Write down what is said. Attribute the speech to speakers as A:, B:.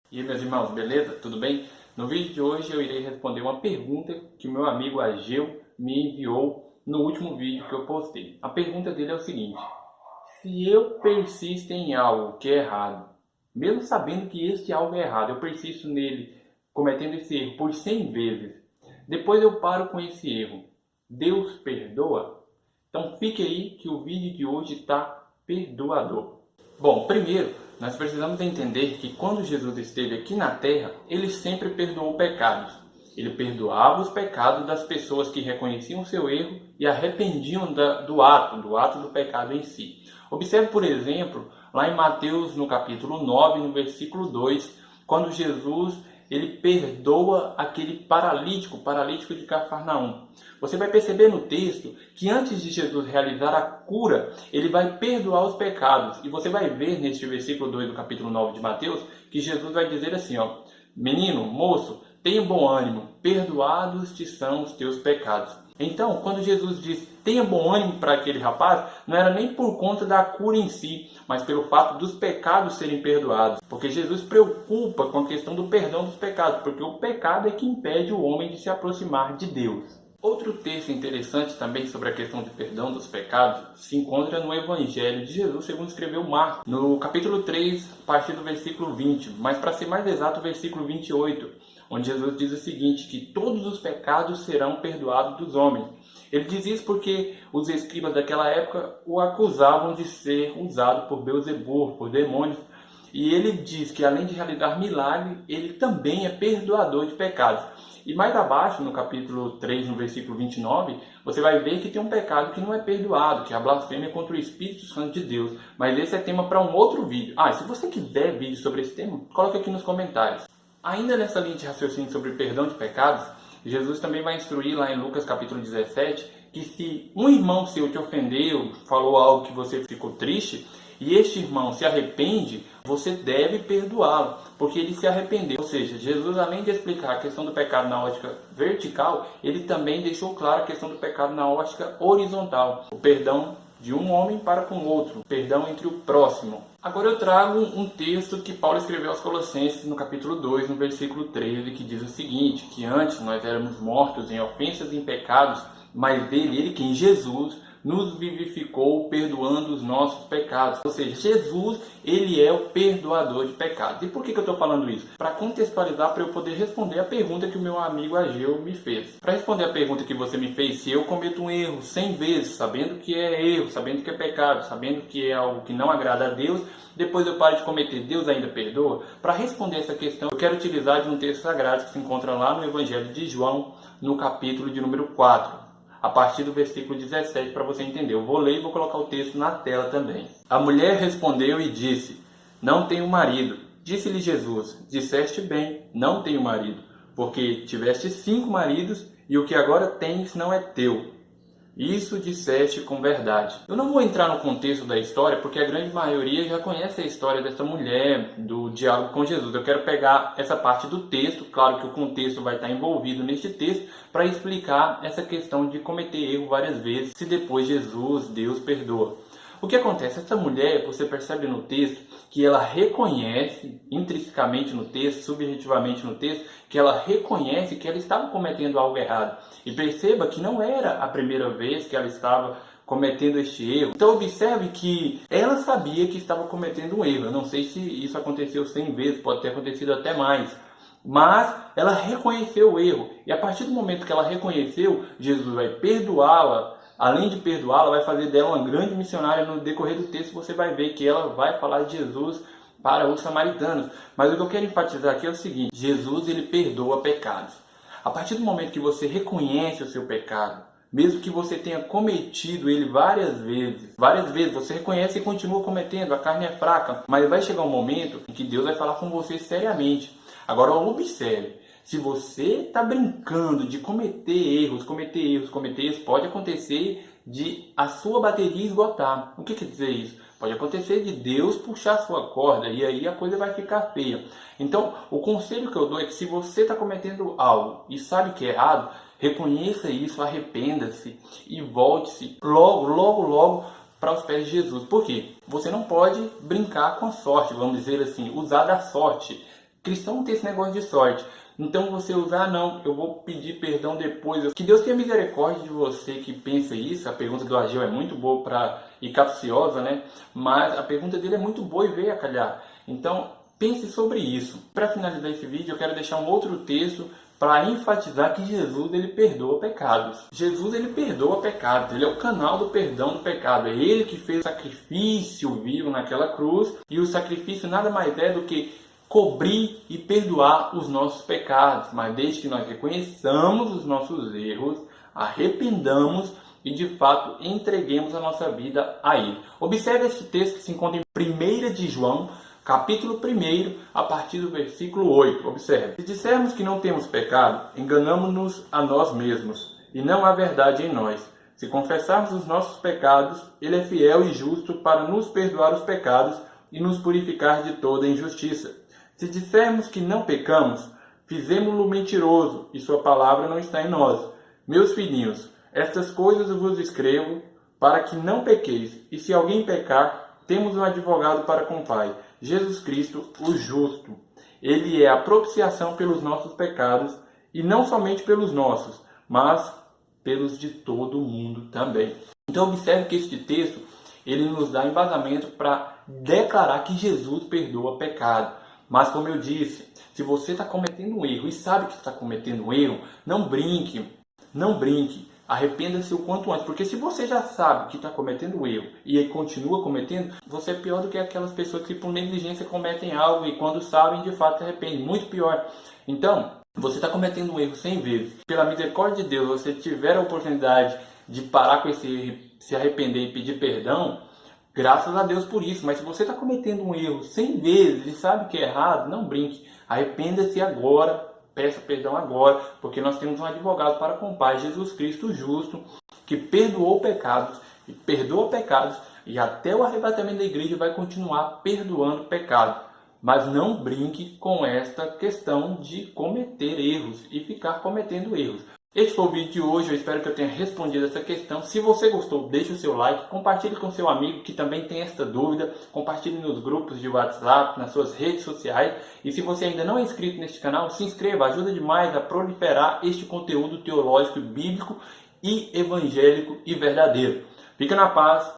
A: E aí, meus irmãos, beleza? Tudo bem? No vídeo de hoje eu irei responder uma pergunta que o meu amigo Ageu me enviou no último vídeo que eu postei. A pergunta dele é o seguinte: se eu persisto em algo que é errado, mesmo sabendo que este algo é errado, eu persisto nele, cometendo esse erro por 100 vezes, depois eu paro com esse erro, Deus perdoa? Então fique aí que o vídeo de hoje está perdoador. Bom, primeiro, nós precisamos entender que quando Jesus esteve aqui na Terra, ele sempre perdoou pecados. Ele perdoava os pecados das pessoas que reconheciam o seu erro e arrependiam do ato do pecado em si. Observe, por exemplo, lá em Mateus, no capítulo 9, no versículo 2, quando Jesus ele perdoa aquele paralítico de Cafarnaum. Você vai perceber no texto que antes de Jesus realizar a cura, ele vai perdoar os pecados. E você vai ver neste versículo 2 do capítulo 9 de Mateus, que Jesus vai dizer assim, menino, moço, tenha bom ânimo, perdoados te são os teus pecados. Então, quando Jesus diz tenha bom ânimo para aquele rapaz, não era nem por conta da cura em si, mas pelo fato dos pecados serem perdoados. Porque Jesus preocupa com a questão do perdão dos pecados, porque o pecado é que impede o homem de se aproximar de Deus. Outro texto interessante também sobre a questão de perdão dos pecados se encontra no Evangelho de Jesus, segundo escreveu Marcos, no capítulo 3, a partir do versículo 20, mas para ser mais exato, o versículo 28, onde Jesus diz o seguinte, que todos os pecados serão perdoados dos homens. Ele diz isso porque os escribas daquela época o acusavam de ser usado por Beelzebub, por demônios, e ele diz que além de realizar milagres, ele também é perdoador de pecados. E mais abaixo, no capítulo 3, no versículo 29, você vai ver que tem um pecado que não é perdoado, que é a blasfêmia contra o Espírito Santo de Deus. Mas esse é tema para um outro vídeo. E se você quiser vídeo sobre esse tema, coloque aqui nos comentários. Ainda nessa linha de raciocínio sobre perdão de pecados, Jesus também vai instruir lá em Lucas capítulo 17, que se um irmão seu te ofendeu, falou algo que você ficou triste, e este irmão se arrepende, você deve perdoá-lo, porque ele se arrependeu. Ou seja, Jesus, além de explicar a questão do pecado na ótica vertical, ele também deixou claro a questão do pecado na ótica horizontal. O perdão de um homem para com o outro, o perdão entre o próximo. Agora eu trago um texto que Paulo escreveu aos Colossenses no capítulo 2, no versículo 13, que diz o seguinte, que antes nós éramos mortos em ofensas e em pecados, mas dele, ele que em Jesus nos vivificou perdoando os nossos pecados. Ou seja, Jesus, ele é o perdoador de pecados. E por que eu estou falando isso? Para contextualizar, para eu poder responder a pergunta que o meu amigo Ageu me fez. Para responder a pergunta que você me fez, se eu cometo um erro 100 vezes, sabendo que é erro, sabendo que é pecado, sabendo que é algo que não agrada a Deus, depois eu paro de cometer, Deus ainda perdoa? Para responder essa questão, eu quero utilizar de um texto sagrado que se encontra lá no Evangelho de João, no capítulo de número 4. A partir do versículo 17, para você entender. Eu vou ler e vou colocar o texto na tela também. A mulher respondeu e disse, não tenho marido. Disse-lhe Jesus, disseste bem, não tenho marido, porque tiveste 5 maridos e o que agora tens não é teu. Isso disseste com verdade. Eu não vou entrar no contexto da história, porque a grande maioria já conhece a história dessa mulher, do diálogo com Jesus. Eu quero pegar essa parte do texto, claro que o contexto vai estar envolvido neste texto, para explicar essa questão de cometer erro várias vezes, se depois Jesus, Deus, perdoa. O que acontece? Essa mulher, você percebe no texto, que ela reconhece, intrinsecamente no texto, subjetivamente no texto, que ela reconhece que ela estava cometendo algo errado. E perceba que não era a primeira vez que ela estava cometendo este erro. Então observe que ela sabia que estava cometendo um erro. Eu não sei se isso aconteceu 100 vezes, pode ter acontecido até mais. Mas ela reconheceu o erro. E a partir do momento que ela reconheceu, Jesus vai perdoá-la. Além de perdoá-la, vai fazer dela uma grande missionária. No decorrer do texto você vai ver que ela vai falar de Jesus para os samaritanos. Mas o que eu quero enfatizar aqui é o seguinte, Jesus ele perdoa pecados. A partir do momento que você reconhece o seu pecado, mesmo que você tenha cometido ele várias vezes você reconhece e continua cometendo, a carne é fraca, mas vai chegar um momento em que Deus vai falar com você seriamente. Agora observe, se você está brincando de cometer erros, pode acontecer de a sua bateria esgotar. O que quer dizer isso? Pode acontecer de Deus puxar a sua corda e aí a coisa vai ficar feia. Então, o conselho que eu dou é que se você está cometendo algo e sabe que é errado, reconheça isso, arrependa-se e volte-se logo para os pés de Jesus. Por quê? Você não pode brincar com a sorte, vamos dizer assim, usar da sorte. Cristão não tem esse negócio de sorte. Então você usar, não, eu vou pedir perdão depois. Que Deus tenha misericórdia de você que pensa isso. A pergunta do Ageu é muito boa e capciosa, né? Mas a pergunta dele é muito boa e veio a calhar. Então pense sobre isso. Para finalizar esse vídeo, eu quero deixar um outro texto para enfatizar que Jesus ele perdoa pecados. Jesus ele perdoa pecados, ele é o canal do perdão do pecado. É ele que fez o sacrifício vivo naquela cruz, e o sacrifício nada mais é do que cobrir e perdoar os nossos pecados, mas desde que nós reconheçamos os nossos erros, arrependamos e de fato entreguemos a nossa vida a Ele. Observe este texto que se encontra em 1 de João, capítulo 1, a partir do versículo 8. Observe. Se dissermos que não temos pecado, enganamos-nos a nós mesmos, e não há verdade em nós. Se confessarmos os nossos pecados, Ele é fiel e justo para nos perdoar os pecados e nos purificar de toda injustiça. Se dissermos que não pecamos, fizemo-lo mentiroso, e sua palavra não está em nós. Meus filhinhos, estas coisas eu vos escrevo para que não pequeis, e se alguém pecar, temos um advogado para com o Pai, Jesus Cristo, o justo. Ele é a propiciação pelos nossos pecados, e não somente pelos nossos, mas pelos de todo o mundo também. Então observe que este texto ele nos dá embasamento para declarar que Jesus perdoa pecado. Mas como eu disse, se você está cometendo um erro e sabe que está cometendo um erro, não brinque, não brinque. Arrependa-se o quanto antes, porque se você já sabe que está cometendo um erro e continua cometendo, você é pior do que aquelas pessoas que por negligência cometem algo e quando sabem de fato se arrependem, muito pior. Então, você está cometendo um erro 100 vezes. Pela misericórdia de Deus, você tiver a oportunidade de parar com esse erro, se arrepender e pedir perdão, graças a Deus por isso. Mas se você está cometendo um erro 100 vezes e sabe que é errado, não brinque. Arrependa-se agora. Peça perdão agora, porque nós temos um advogado para com o Pai, Jesus Cristo justo, que perdoou pecados e perdoa pecados, e até o arrebatamento da igreja vai continuar perdoando pecados. Mas não brinque com esta questão de cometer erros e ficar cometendo erros. Este foi o vídeo de hoje, eu espero que eu tenha respondido essa questão. Se você gostou, deixe o seu like, compartilhe com seu amigo que também tem esta dúvida, compartilhe nos grupos de WhatsApp, nas suas redes sociais. E se você ainda não é inscrito neste canal, se inscreva, ajuda demais a proliferar este conteúdo teológico, bíblico e evangélico e verdadeiro. Fica na paz.